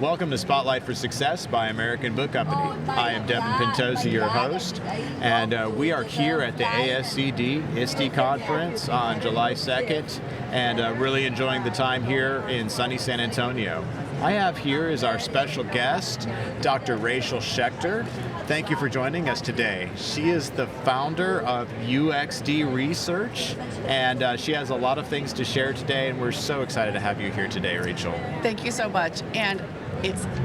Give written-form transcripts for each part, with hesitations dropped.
Welcome to Spotlight for Success by American Book Company. I am Devin Pintozzi, your host, and we are here at the ASCD ISTE conference on July 2nd, and really enjoying the time here in sunny San Antonio. I have here is our special guest, Dr. Rachel Schechter. Thank you for joining us today. She is the founder of UXD Research, and she has a lot of things to share today, and we're so excited to have you here today, Rachel. Thank you so much. And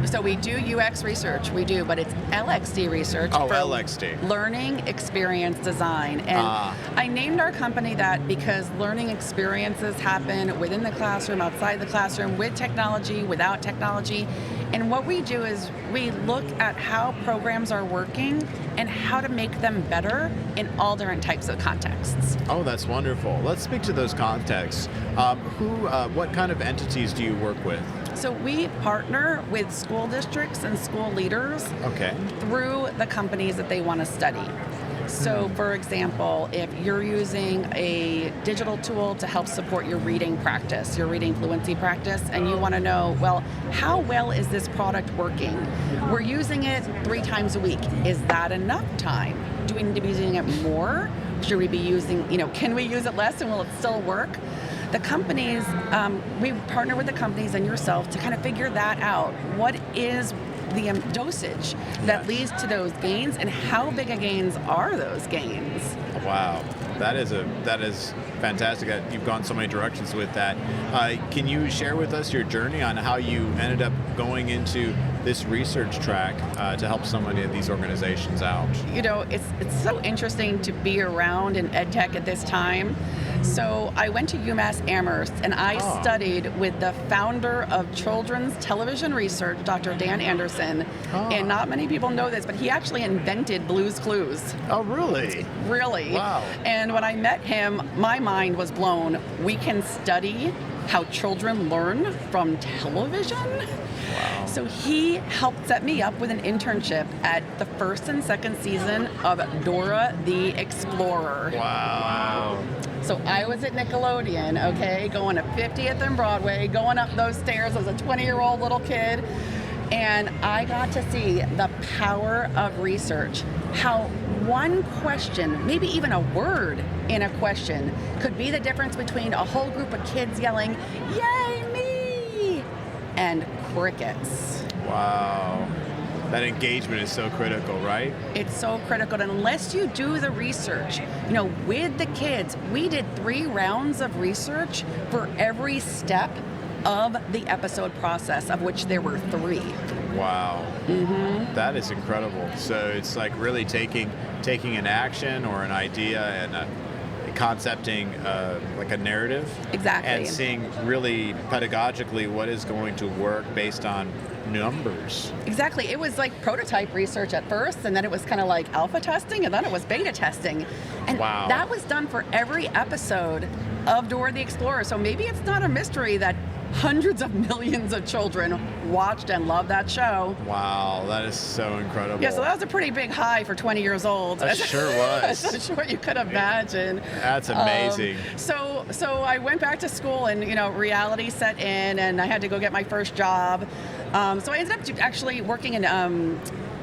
so we do UX research, but it's LXD research for LXD. Learning Experience Design. And I named our company that because learning experiences happen within the classroom, outside the classroom, with technology, without technology. And what we do is we look at how programs are working and how to make them better in all different types of contexts. Oh, that's wonderful. Let's speak to those contexts. What kind of entities do you work with? So we partner with school districts and school leaders through the companies that they want to study. So, for example, if you're using a digital tool to help support your reading practice, your reading fluency practice, and you want to know, well, how well is this product working? We're using it 3 times a week. Is that enough time? Do we need to be using it more? Should we be using, can we use it less and will it still work? The companies, we partner with the companies and yourself to kind of figure that out. What is the dosage that leads to those gains, and how big a gains are those gains? Wow, that is fantastic. You've gone so many directions with that. Can you share with us your journey on how you ended up going into this research track to help so many of these organizations out? It's so interesting to be around in EdTech at this time. So I went to UMass Amherst, and I studied with the founder of Children's Television Research, Dr. Dan Anderson. And not many people know this, but he actually invented Blue's Clues. Oh, really? Really. Wow. And when I met him, my mind was blown. We can study how children learn from television? Wow. So he helped set me up with an internship at the 1st and 2nd season of Dora the Explorer. Wow. So I was at Nickelodeon, going to 50th and Broadway, going up those stairs as a 20-year-old little kid, and I got to see the power of research, how one question, maybe even a word in a question, could be the difference between a whole group of kids yelling, "Yay, me!" and crickets. Wow. That engagement is so critical, right? It's so critical. And unless you do the research, with the kids, we did 3 rounds of research for every step of the episode process, of which there were 3. Wow. Mm-hmm. That is incredible. So it's like really taking an action or an idea and concepting like a narrative. Exactly. And seeing really pedagogically what is going to work based on numbers. Exactly. It was like prototype research at first, and then it was kind of like alpha testing, and then it was beta testing. And that was done for every episode of Dora the Explorer. So maybe it's not a mystery that hundreds of millions of children watched and loved that show. Wow, that is so incredible. Yeah, so that was a pretty big high for 20 years old. That sure was. That's what you could imagine. That's amazing. So I went back to school, and reality set in, and I had to go get my first job. So I ended up actually working in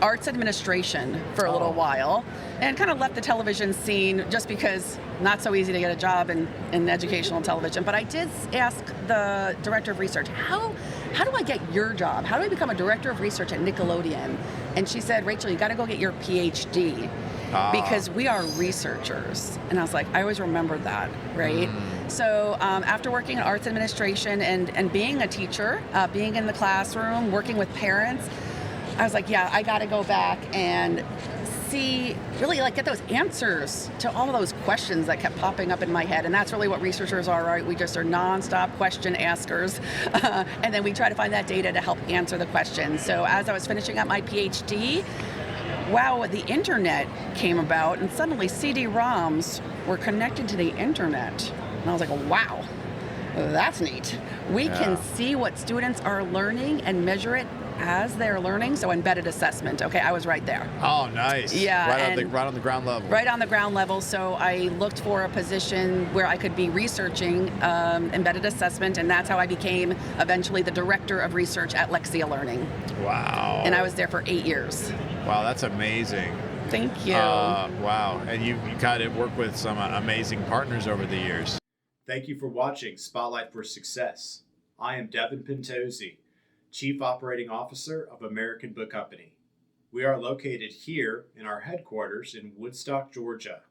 arts administration for a little while, and kind of left the television scene just because not so easy to get a job in educational television. But I did ask the director of research, how do I get your job? How do I become a director of research at Nickelodeon? And she said, Rachel, you got to go get your PhD because we are researchers. And I was like, I always remembered that, right? So after working in arts administration and being a teacher, being in the classroom, working with parents, I was like, yeah, I got to go back and really get those answers to all of those questions that kept popping up in my head. And that's really what researchers are, right? We just are nonstop question askers. And then we try to find that data to help answer the questions. So as I was finishing up my PhD, the internet came about, and suddenly CD-ROMs were connected to the internet. And I was like, wow, that's neat. We can see what students are learning and measure it as they're learning, so embedded assessment. Okay, I was right there. Oh, nice. Yeah, Right on the ground level. Right on the ground level, so I looked for a position where I could be researching embedded assessment, and that's how I became eventually the director of research at Lexia Learning. Wow. And I was there for 8 years. Wow, that's amazing. Thank you. Wow, and you kind of work with some amazing partners over the years. Thank you for watching Spotlight for Success. I am Devin Pintozzi, Chief Operating Officer of American Book Company. We are located here in our headquarters in Woodstock, Georgia.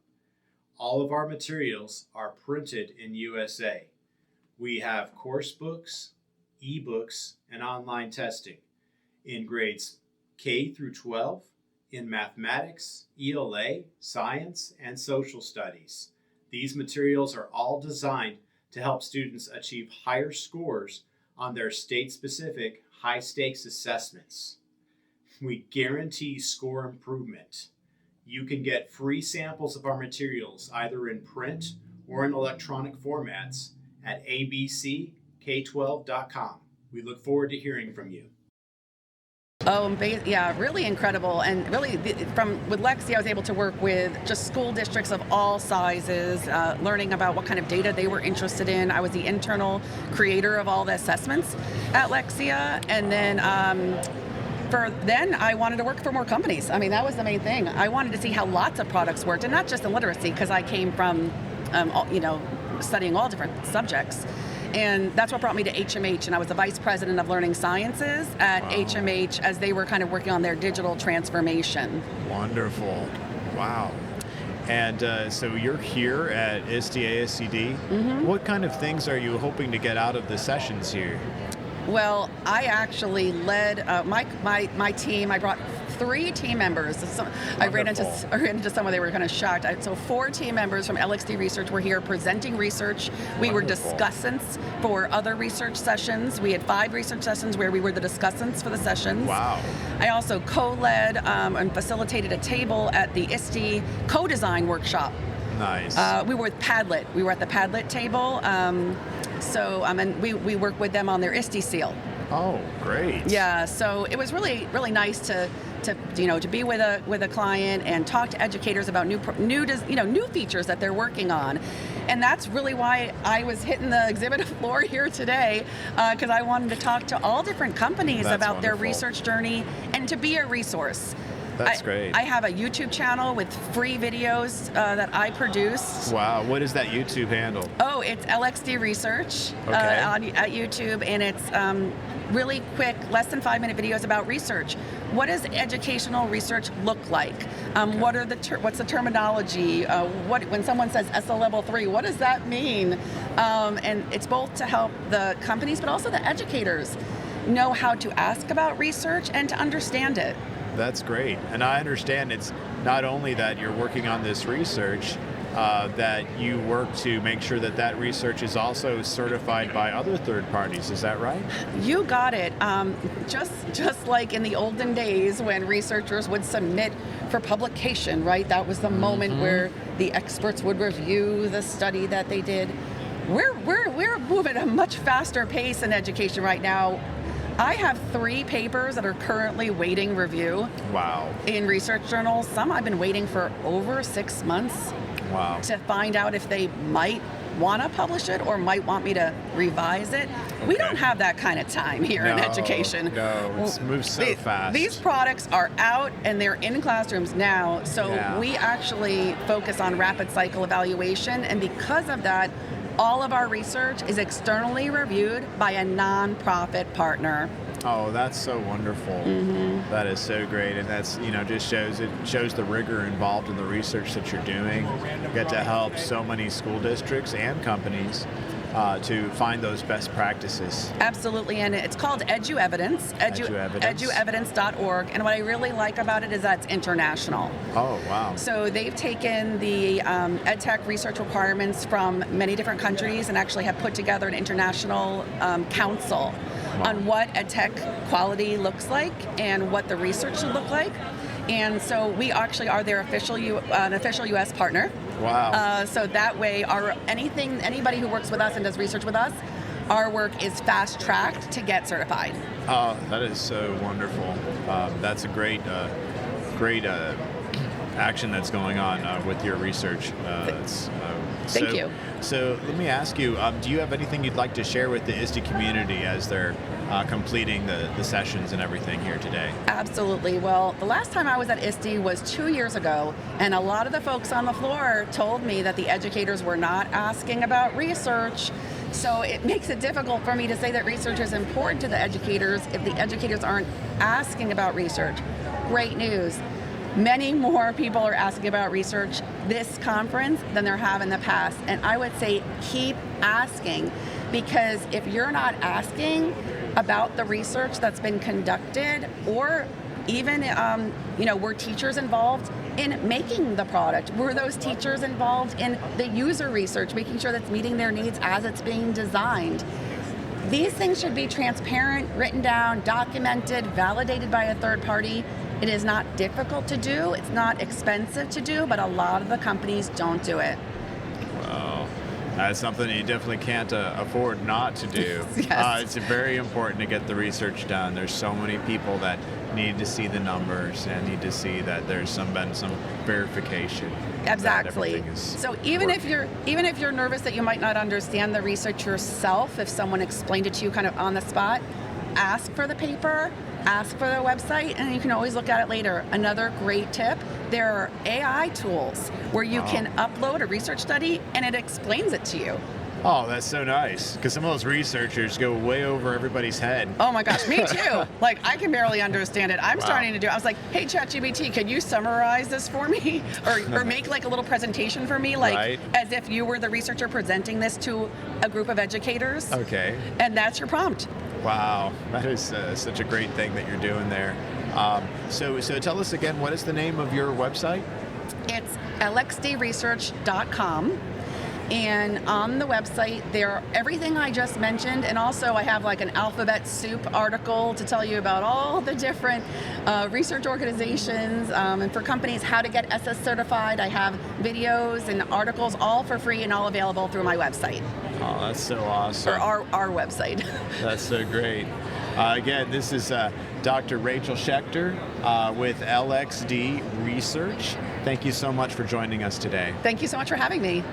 All of our materials are printed in USA. We have course books, ebooks, and online testing in grades K through 12, in mathematics, ELA, science, and social studies. These materials are all designed to help students achieve higher scores on their state-specific high-stakes assessments. We guarantee score improvement. You can get free samples of our materials either in print or in electronic formats at abck12.com. We look forward to hearing from you. Oh, yeah, really incredible. And really, with Lexi, I was able to work with just school districts of all sizes, learning about what kind of data they were interested in. I was the internal creator of all the assessments at Lexia. And then I wanted to work for more companies. I mean, that was the main thing. I wanted to see how lots of products worked, and not just in literacy, because I came from, studying all different subjects. And that's what brought me to HMH, and I was the Vice President of Learning Sciences at HMH as they were kind of working on their digital transformation. Wonderful. Wow. And so you're here at ISTE ASCD. Mm-hmm. What kind of things are you hoping to get out of the sessions here? Well, I actually led my team. I brought 3 team members. I ran into someone, they were kind of shocked. So 4 team members from UXD Research were here presenting research. We were discussants for other research sessions. We had 5 research sessions where we were the discussants for the sessions. Wow. I also co-led and facilitated a table at the ISTE co-design workshop. Nice. We were with Padlet. We were at the Padlet table. And we worked with them on their ISTE seal. Oh, great. Yeah, so it was really, really nice to be with a client and talk to educators about new features that they're working on. And that's really why I was hitting the exhibit floor here today, because I wanted to talk to all different companies about their research journey and to be a resource. That's great. I have a YouTube channel with free videos that I produced. Wow, what is that YouTube handle? Oh, it's UXD Research at YouTube, and it's really quick, less than 5-minute videos about research. What does educational research look like? What's the terminology? When someone says SL Level 3, what does that mean? And it's both to help the companies, but also the educators know how to ask about research and to understand it. That's great. And I understand it's not only that you're working on this research, that you work to make sure that research is also certified by other third parties. Is that right? You got it. Just like in the olden days when researchers would submit for publication, right? That was the moment where the experts would review the study that they did. We're moving at a much faster pace in education right now. I have 3 papers that are currently waiting review. Wow. In research journals. Some I've been waiting for over 6 months. Wow. To find out if they might want to publish it or might want me to revise it. Okay. We don't have that kind of time here in education. No, it moves so fast. These products are out and they're in classrooms now, so we actually focus on rapid cycle evaluation, and because of that, all of our research is externally reviewed by a nonprofit partner. Oh, that's so wonderful. Mm-hmm. That is so great, and that's just shows the rigor involved in the research that you're doing. You get to help so many school districts and companies to find those best practices. Absolutely, and it's called EduEvidence, eduevidence.org, and what I really like about it is that it's international. Oh, wow. So they've taken the EdTech research requirements from many different countries and actually have put together an international council on what EdTech quality looks like and what the research should look like. And so we actually are their official U.S. partner. Wow. So that way, anybody who works with us and does research with us our work is fast-tracked to get certified. Oh, that is so wonderful. That's a great action that's going on with your research. Thank you. So let me ask you, do you have anything you'd like to share with the ISTE community as they're completing the sessions and everything here today? Absolutely. Well, the last time I was at ISTE was 2 years ago, and a lot of the folks on the floor told me that the educators were not asking about research. So it makes it difficult for me to say that research is important to the educators if the educators aren't asking about research. Great news. Many more people are asking about research this conference than there have in the past. And I would say keep asking, because if you're not asking about the research that's been conducted, or even, were teachers involved in making the product? Were those teachers involved in the user research, making sure that's meeting their needs as it's being designed? These things should be transparent, written down, documented, validated by a third party. It is not difficult to do, it's not expensive to do, but a lot of the companies don't do it. Well, that's something you definitely can't afford not to do. Yes. It's very important to get the research done. There's so many people that need to see the numbers and need to see that there's been some verification. Exactly. So even if you're nervous that you might not understand the research yourself, if someone explained it to you kind of on the spot, ask for the paper, ask for their website, and you can always look at it later. Another great tip, there are AI tools where you can upload a research study and it explains it to you. Oh, that's so nice, because some of those researchers go way over everybody's head. Oh my gosh, me too. Like, I can barely understand it. I'm starting to do it. I was like, hey, ChatGPT, can you summarize this for me? Or make like a little presentation for me, like as if you were the researcher presenting this to a group of educators. Okay. And that's your prompt. Wow, that is such a great thing that you're doing there. So tell us again, what is the name of your website? It's UXDresearch.com. And on the website, there everything I just mentioned, and also I have like an alphabet soup article to tell you about all the different research organizations and for companies how to get SS certified. I have videos and articles all for free and all available through my website. Oh, that's so awesome. Or our website. That's so great. Again, this is Dr. Rachel Schechter with LXD Research. Thank you so much for joining us today. Thank you so much for having me.